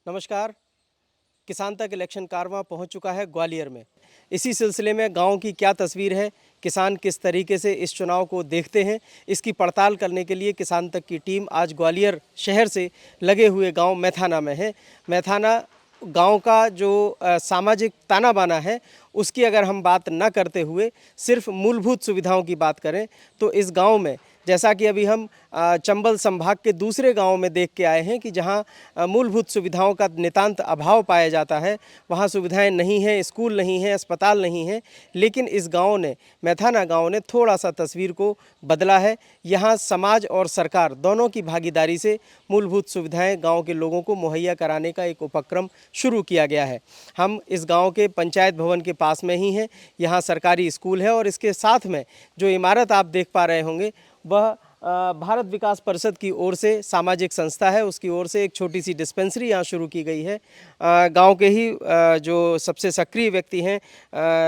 नमस्कार। किसान तक इलेक्शन कारवां पहुंच चुका है ग्वालियर में। इसी सिलसिले में गांव की क्या तस्वीर है, किसान किस तरीके से इस चुनाव को देखते हैं, इसकी पड़ताल करने के लिए किसान तक की टीम आज ग्वालियर शहर से लगे हुए गांव मैथाना में है। मैथाना गांव का जो सामाजिक ताना बाना है, उसकी अगर हम बात न करते हुए सिर्फ मूलभूत सुविधाओं की बात करें तो इस गांव में, जैसा कि अभी हम चंबल संभाग के दूसरे गांव में देख के आए हैं कि जहां मूलभूत सुविधाओं का नितांत अभाव पाया जाता है, वहां सुविधाएं नहीं हैं, स्कूल नहीं है, अस्पताल नहीं है। लेकिन इस गांव ने, मैथाना गांव ने थोड़ा सा तस्वीर को बदला है। यहां समाज और सरकार दोनों की भागीदारी से मूलभूत सुविधाएं गांव के लोगों को मुहैया कराने का एक उपक्रम शुरू किया गया है। हम इस गांव के पंचायत भवन के पास में ही हैं। यहाँ सरकारी स्कूल है और इसके साथ में जो इमारत आप देख पा रहे होंगे वह भारत विकास परिषद की ओर से सामाजिक संस्था है, उसकी ओर से एक छोटी सी डिस्पेंसरी यहाँ शुरू की गई है। गांव के ही जो सबसे सक्रिय व्यक्ति हैं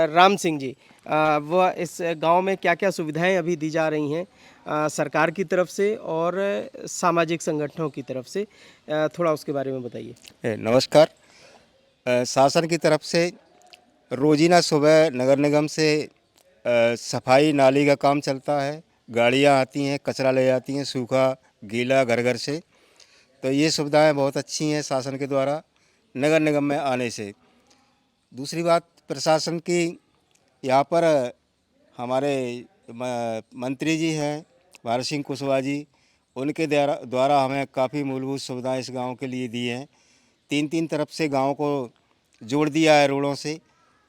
राम सिंह जी, वह इस गांव में क्या क्या सुविधाएं अभी दी जा रही हैं सरकार की तरफ से और सामाजिक संगठनों की तरफ से, थोड़ा उसके बारे में बताइए। नमस्कार। शासन की तरफ से रोजीना सुबह नगर निगम से सफाई नाली का काम चलता है। गाड़ियाँ आती हैं, कचरा ले जाती हैं, सूखा गीला घर घर से। तो ये सुविधाएं बहुत अच्छी हैं शासन के द्वारा नगर निगम में आने से। दूसरी बात, प्रशासन की यहाँ पर हमारे मंत्री जी हैं भारत सिंह कुशवाहा जी, उनके द्वारा हमें काफ़ी मूलभूत सुविधाएं इस गांव के लिए दी हैं। तीन तीन तरफ से गांव को जोड़ दिया है रोडों से,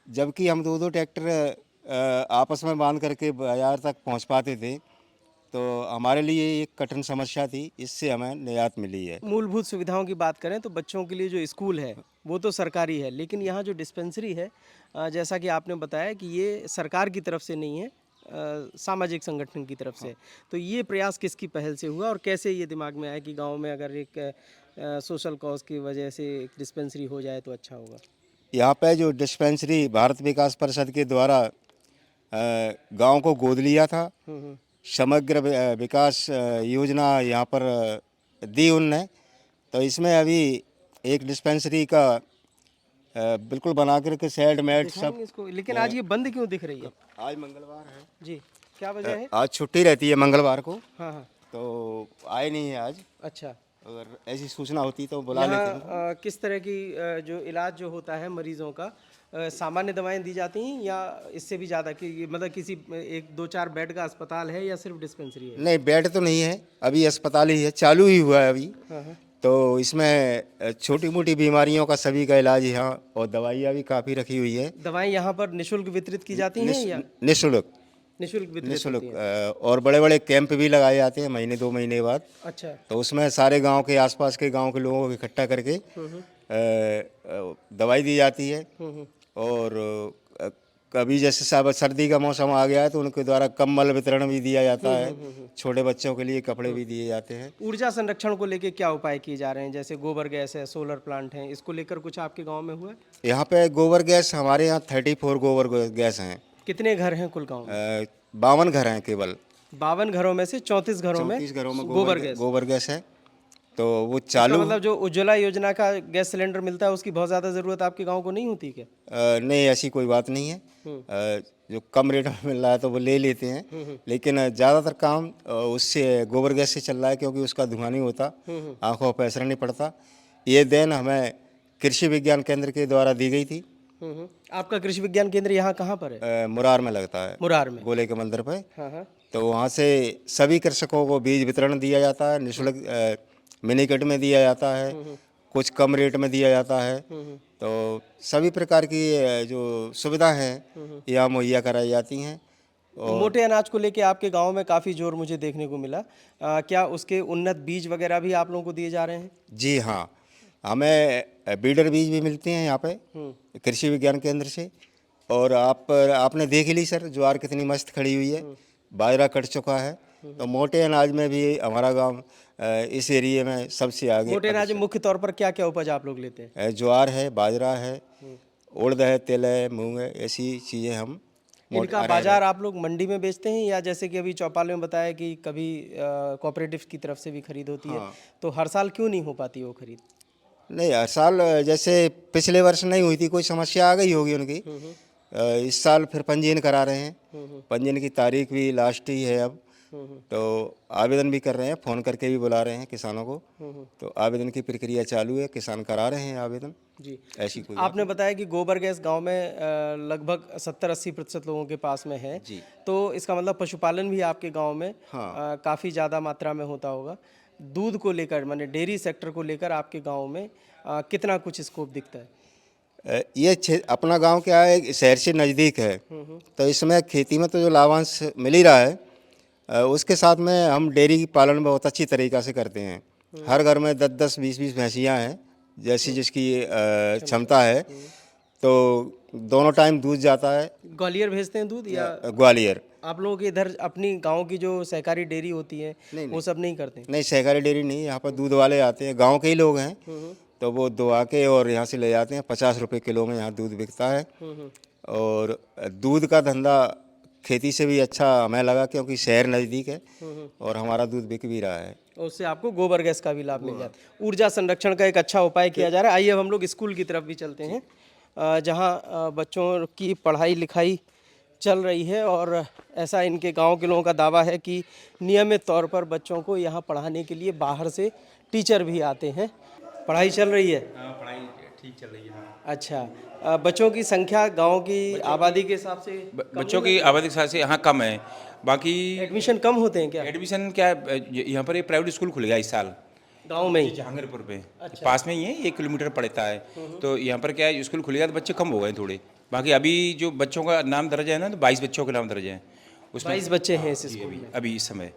जबकि हम दो दो ट्रैक्टर आपस में बांध करके बाजार तक पहुंच पाते थे, तो हमारे लिए एक कठिन समस्या थी। इससे हमें निजात मिली है। मूलभूत सुविधाओं की बात करें तो बच्चों के लिए जो स्कूल है वो तो सरकारी है, लेकिन यहाँ जो डिस्पेंसरी है, जैसा कि आपने बताया कि ये सरकार की तरफ से नहीं है, सामाजिक संगठन की तरफ से। तो ये प्रयास किसकी पहल से हुआ और कैसे ये दिमाग में आया कि गांव में अगर एक सोशल कॉज की वजह से एक डिस्पेंसरी हो जाए तो अच्छा होगा? यहाँ पे जो डिस्पेंसरी भारत विकास परिषद के द्वारा गांव को गोद लिया था, समग्र विकास योजना यहाँ पर दी उनने। तो इसमें अभी एक डिस्पेंसरी का बिल्कुल बना करके शेड मेड सब इसको, लेकिन आज ये बंद क्यों दिख रही है? आज मंगलवार है जी, क्या वजह है? आज छुट्टी रहती है मंगलवार को। हाँ हाँ, तो आए नहीं है आज। अच्छा। अगर ऐसी सूचना होती तो बुला लेते हैं। किस तरह की जो इलाज जो होता है मरीजों का, सामान्य दवाएं दी जाती हैं या इससे भी ज़्यादा, कि मतलब किसी एक दो चार बेड का अस्पताल है या सिर्फ डिस्पेंसरी है? नहीं, बेड तो नहीं है, अभी अस्पताल ही है, चालू ही हुआ है अभी। हाँ। तो इसमें छोटी मोटी बीमारियों का सभी का इलाज यहाँ, और दवाइयाँ भी काफ़ी रखी हुई है। दवाएं यहाँ पर निशुल्क वितरित की जाती हैं या निःशुल्क? निशुल्क वितरित निःशुल्क। होती हैं? और बड़े बड़े कैंप भी लगाए जाते हैं महीने 2 महीने बाद। अच्छा। तो उसमें सारे गांव के आसपास के गांव के लोगों को इकट्ठा करके दवाई दी जाती है। और कभी जैसे सर्दी का मौसम आ गया है तो उनके द्वारा कंबल वितरण भी दिया जाता है। छोटे बच्चों के लिए कपड़े भी दिए जाते हैं। ऊर्जा संरक्षण को लेके क्या उपाय किए जा रहे हैं? जैसे गोबर गैस है, सोलर प्लांट है, इसको लेकर कुछ आपके गांव में हुआ है? यहाँ पे गोबर गैस, हमारे यहाँ 34 गोबर गैस हैं। कितने घर हैं कुल गांव में? 52 घर हैं केवल। 52 घरों में से 34 घरों में गोबर गैस है। तो वो चालू, मतलब जो उज्ज्वला योजना का गैस सिलेंडर मिलता है उसकी बहुत ज़्यादा ज़रूरत आपके गांव को नहीं होती क्या? नहीं, ऐसी कोई बात नहीं है। जो कम रेट में मिल रहा है तो वो ले लेते हैं, लेकिन ज़्यादातर काम उससे गोबर गैस से चल रहा है, क्योंकि उसका धुआं नहीं होता, आंखों पर असर नहीं पड़ता। ये देन हमें कृषि विज्ञान केंद्र के द्वारा दी गई थी। आपका कृषि विज्ञान केंद्र यहाँ कहाँ पर है? मुरार में लगता है, मुरार में, गोले के मंदिर पे। हाँ। तो वहाँ से सभी कृषकों को बीज वितरण दिया जाता है, निःशुल्क मिनी किट में दिया जाता है, कुछ कम रेट में दिया जाता है। तो सभी प्रकार की जो सुविधा हैं यहाँ मुहैया कराई जाती हैं। और मोटे अनाज को लेके आपके गांव में काफ़ी जोर मुझे देखने को मिला। क्या उसके उन्नत बीज वगैरह भी आप लोगों को दिए जा रहे हैं? जी हाँ, हमें बीडर बीज भी मिलते हैं यहाँ पे कृषि विज्ञान केंद्र से। और आपने देख ली सर, ज्वार कितनी मस्त खड़ी हुई है, बाजरा कट चुका है। तो मोटे अनाज में भी हमारा गांव इस एरिया में सबसे आगे। मोटे अनाज में मुख्य तौर पर क्या क्या उपज आप लोग लेते हैं? ज्वार है, बाजरा है, उड़द है, तिल है, मूंग है, ऐसी चीज़ें हम। इनका बाजार आप लोग मंडी में बेचते हैं या जैसे कि अभी चौपाल में बताया कि कभी कोऑपरेटिव की तरफ से भी खरीद होती है, तो हर साल क्यों नहीं हो पाती वो खरीद? नहीं, हर साल जैसे पिछले वर्ष नहीं हुई थी, कोई समस्या आ गई होगी उनकी, इस साल फिर पंजीयन करा रहे हैं। पंजीयन की तारीख भी लास्ट ही है अब, तो आवेदन भी कर रहे हैं, फ़ोन करके भी बुला रहे हैं किसानों को। तो आवेदन की प्रक्रिया चालू है, किसान करा रहे हैं आवेदन। जी, ऐसी कोई आपने बताया कि गोबर गैस गांव में लगभग 70-80% लोगों के पास में है। जी। तो इसका मतलब पशुपालन भी आपके गांव में हाँ। काफ़ी ज़्यादा मात्रा में होता होगा। दूध को लेकर माने डेयरी सेक्टर को लेकर आपके गांव में कितना कुछ स्कोप दिखता है? ये अपना गांव क्या है, शहर से नज़दीक है, तो इसमें खेती में तो जो लाभांश मिल ही रहा है, उसके साथ में हम डेयरी पालन बहुत अच्छी तरीक़ा से करते हैं। हर घर में 10-10, 20-20 भैंसियाँ हैं, जैसी जिसकी क्षमता है, तो दोनों टाइम दूध जाता है। ग्वालियर भेजते हैं दूध या ग्वालियर। आप लोग इधर अपनी गांव की जो सहकारी डेयरी होती है वो सब नहीं करते? नहीं, सहकारी डेयरी नहीं, यहाँ पर दूध वाले आते हैं, गांव के ही लोग हैं, तो वो दुआ के और यहाँ से ले जाते हैं। 50 रुपये किलो में यहाँ दूध बिकता है। और दूध का धंधा खेती से भी अच्छा हमें लगा, क्योंकि शहर नज़दीक है और हमारा दूध बिक भी रहा है। और उससे आपको गोबर गैस का भी लाभ मिल जाता है। ऊर्जा संरक्षण का एक अच्छा उपाय किया जा रहा है। आइए अब हम लोग स्कूल की तरफ भी चलते हैं, जहाँ बच्चों की पढ़ाई लिखाई चल रही है। और ऐसा इनके गांव के लोगों का दावा है कि नियमित तौर पर बच्चों को यहाँ पढ़ाने के लिए बाहर से टीचर भी आते हैं। पढ़ाई चल रही है? पढ़ाई ठीक चल रही है। अच्छा, बच्चों की संख्या गांव की आबादी के हिसाब से बच्चों की आबादी के हिसाब से यहाँ कम है। बाकी एडमिशन कम होते हैं क्या एडमिशन क्या है, यहाँ पर एक प्राइवेट स्कूल खुल गया इस साल गांव में ही? जहांगीरपुर पे। पास में ही है, 1 किलोमीटर पड़ता है। तो यहाँ पर क्या है, स्कूल खुल गया तो बच्चे कम हो गए थोड़े। बाकी अभी जो बच्चों का नाम दर्ज है ना, तो 22 बच्चों के नाम दर्ज हैं उसमें। 22 बच्चे हैं इस स्कूल में अभी इस समय।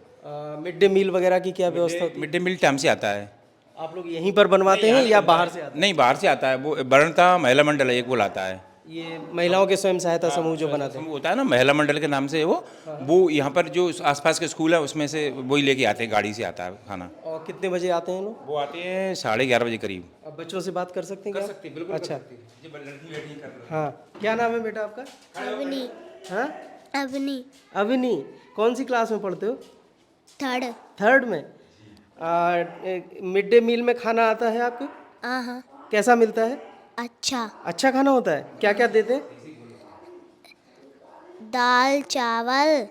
मिड डे मील वगैरह की क्या व्यवस्था होती है? मिड डे मील टाइम से आता है। आप लोग यहीं पर बनवाते हैं या बाहर से आते नहीं, बाहर से आता है। वो बरनता महिला मंडल है, एक वो लाता है। हैं? ये महिलाओं के स्वयं सहायता समूह जो बनाते हैं? होता है ना, महिला मंडल के नाम से वो यहाँ पर जो आसपास के स्कूल है उसमें से वही लेके आते हैं, गाड़ी से आता है खाना। और कितने बजे आते हैं लोग? वो आते हैं 11:30 बजे करीब। अब बच्चों से बात कर सकते हैं? कर सकते हैं, बिल्कुल। अच्छा, लड़की बैठी कर लो। हाँ, क्या नाम है बेटा आपका? अवनी। हाँ, अवनी। अविनी। कौन सी क्लास में पढ़ते हो? 3rd। 3rd में। मिड डे मील में खाना आता है आपको? हाँ। कैसा मिलता है? अच्छा। अच्छा खाना होता है? क्या क्या देते हैं? दाल चावल,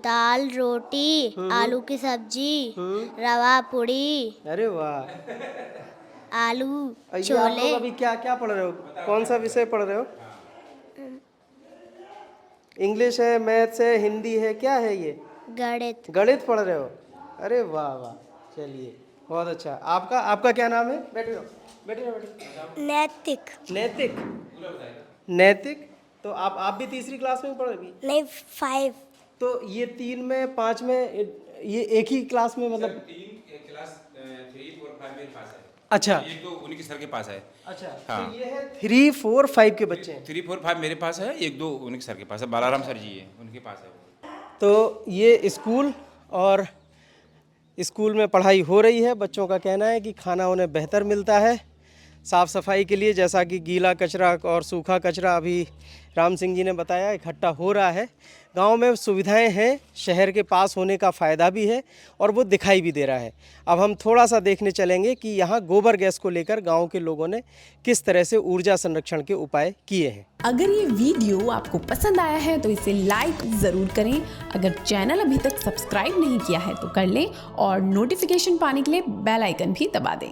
दाल रोटी, आलू की सब्जी, रवा पूड़ी, अरे वाह। आलू ये आप छोले। लोग अभी क्या क्या पढ़ रहे हो? कौन सा विषय पढ़ रहे हो? इंग्लिश है, मैथ्स है, हिंदी है, क्या है ये? गणित। गणित पढ़ रहे हो? अरे वाह वाह, चलिए बहुत अच्छा। आपका क्या नाम है? बैठे रहो, बैठे रहो, बैठे रहो। नैतिक। नैतिक। नैतिक, तो आप भी तीसरी क्लास में पढ़ रही? नहीं, 5। तो ये 3 में 5 में ये एक ही क्लास में मतलब? क्लास 3, 4, 5 मेरे पास है। अच्छा एक तो उनके सर के पास है। अच्छा, हाँ। तो ये है 3, 4, 5 के बच्चे हैं। 3, 4, 5 मेरे पास है, 1, 2 उनके सर के पास है। बालाराम सर जी है, उनके पास है। तो ये स्कूल और स्कूल में पढ़ाई हो रही है। बच्चों का कहना है कि खाना उन्हें बेहतर मिलता है। साफ़ सफाई के लिए जैसा कि गीला कचरा और सूखा कचरा अभी राम सिंह जी ने बताया इकट्ठा हो रहा है। गांव में सुविधाएं हैं, शहर के पास होने का फ़ायदा भी है और वो दिखाई भी दे रहा है। अब हम थोड़ा सा देखने चलेंगे कि यहाँ गोबर गैस को लेकर गांव के लोगों ने किस तरह से ऊर्जा संरक्षण के उपाय किए हैं। अगर ये वीडियो आपको पसंद आया है तो इसे लाइक ज़रूर करें। अगर चैनल अभी तक सब्सक्राइब नहीं किया है तो कर लें और नोटिफिकेशन पाने के लिए बेल आइकन भी दबा दें।